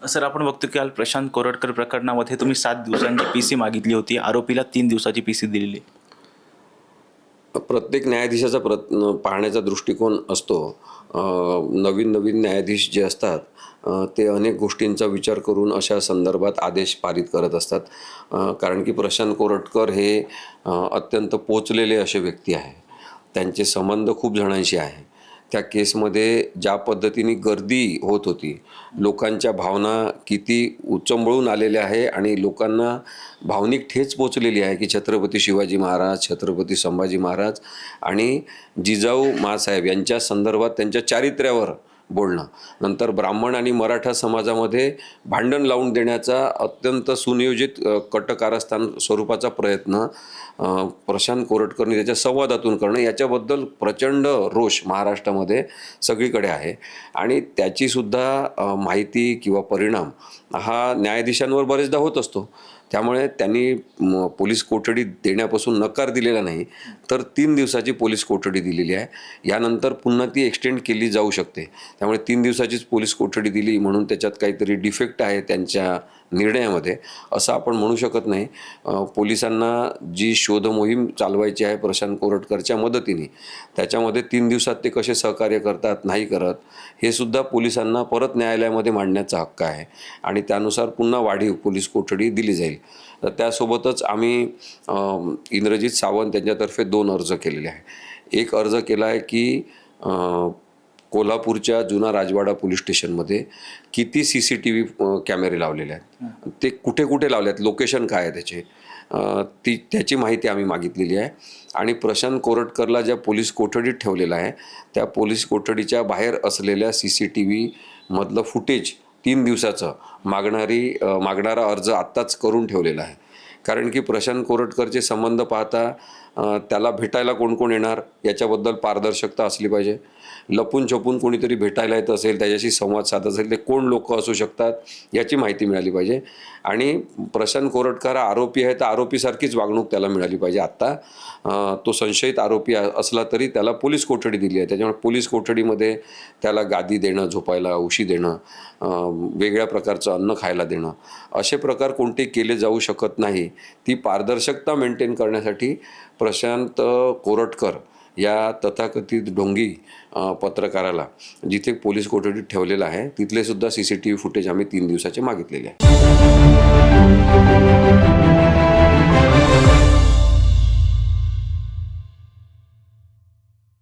Sir, आपण बघतो की काल प्रशांत कोरटकर प्रकरणामध्ये तुम्ही 7 दिवसांची पीसी मागितली होती, आरोपीला 3 दिवसाची पीसी दिलेली. प्रत्येक न्यायाधीशाचा पाहण्याचा दृष्टिकोन असतो. नवीन नवीन न्यायाधीश जे असतात ते अनेक गोष्टींचा विचार करून अशा संदर्भात आदेश पारित करत असतात. कारण की प्रशांत कोरटकर हे अत्यंत पोचलेले असे व्यक्ती आहे. त्यांचे संबंध खूप जणांशी आहे. त्या केसमध्ये ज्या पद्धतीने गर्दी होत होती, लोकांच्या भावना किती उचंबळून आलेल्या आहे आणि लोकांना भावनिक ठेच पोचलेली आहे की छत्रपती शिवाजी महाराज, छत्रपती संभाजी महाराज आणि जिजाऊ माँसाहेब यांच्या संदर्भात त्यांच्या चारित्र्यावर बोलणं, नंतर ब्राह्मण आणि मराठा समाजामध्ये भांडण लावून देण्याचा अत्यंत सुनियोजित कटकारस्थान स्वरूपाचा प्रयत्न प्रशांत कोरटकरनी त्याच्या संवादातून करणं, याच्याबद्दल प्रचंड रोष महाराष्ट्रामध्ये सगळीकडे आहे. आणि त्याचीसुद्धा माहिती किंवा परिणाम हा न्यायाधीशांवर बरेचदा होत असतो. त्यामुळे त्यांनी पोलीस कोठडी देण्यापासून नकार दिलेला नाही, तर 3 दिवसाची पोलीस कोठडी दिलेली आहे. यानंतर पुन्हा ती एक्सटेंड केली जाऊ शकते. त्यामुळे 3 दिवसाचीच पोलीस कोठडी दिली म्हणून त्याच्यात काहीतरी डिफेक्ट आहे त्यांच्या निर्णयामध्ये असं आपण म्हणू शकत नाही. पोलिसांना जी शोध मोहीम चालवायची आहे प्रशांत कोरटकरच्या मदतीने, त्याच्यामध्ये 3 दिवसात ते कसे सहकार्य करतात नाही करत हे सुद्धा पोलिसांना परत न्यायालयामध्ये मांडण्याचा हक्क आहे आणि त्यानुसार पुन्हा वाढीव पोलीस कोठडी दिली जाईल. तर त्यासोबतच आम्ही इंद्रजित सावंत यांच्यातर्फे 2 अर्ज केलेले आहे. एक अर्ज केला आहे की कोल्हापूरच्या जुना राजवाडा पोलीस स्टेशनमध्ये किती CCTV कॅमेरे लावलेले आहेत, ते कुठे कुठे लावले आहेत, लोकेशन काय आहे त्याचे, त्याची माहिती आम्ही मागितलेली आहे. आणि प्रशांत कोरटकरला ज्या पोलीस कोठडीत ठेवलेलं आहे त्या पोलीस कोठडीच्या बाहेर असलेल्या CCTV मधलं फुटेज 3 दिवसाचं मागणारा अर्ज आत्ताच करून ठेवलेला आहे. कारण की प्रशांत कोरटकरचे संबंध पाहता त्याला भेटायला कोण कोण येणार याच्याबद्दल पारदर्शकता असली पाहिजे. लपून छपून कोणीतरी भेटायला येत असेल, त्याच्याशी संवाद साधत असेल, ते कोण लोक असू शकतात याची माहिती मिळाली पाहिजे. आणि प्रशांत कोरटकर हा आरोपी आहे तर आरोपीसारखीच वागणूक त्याला मिळाली पाहिजे. आत्ता तो संशयित आरोपी असला तरी त्याला पोलीस कोठडी दिली आहे. त्याच्यामुळे पोलीस कोठडीमध्ये त्याला गादी देणं, झोपायला उशी देणं, वेगळ्या प्रकारचं अन्न खायला देणं, असे प्रकार कोणते केले जाऊ शकत नाही. ती पारदर्शकता मेंटेन करण्यासाठी प्रशांत कोरटकर या तथाकथित ढोंगी पत्रकाराला जिथे पोलीस कोठडीत ठेवलेलं आहे तिथले सुद्धा CCTV फुटेज आम्ही 3 दिवसाचे मागितलेले आहे.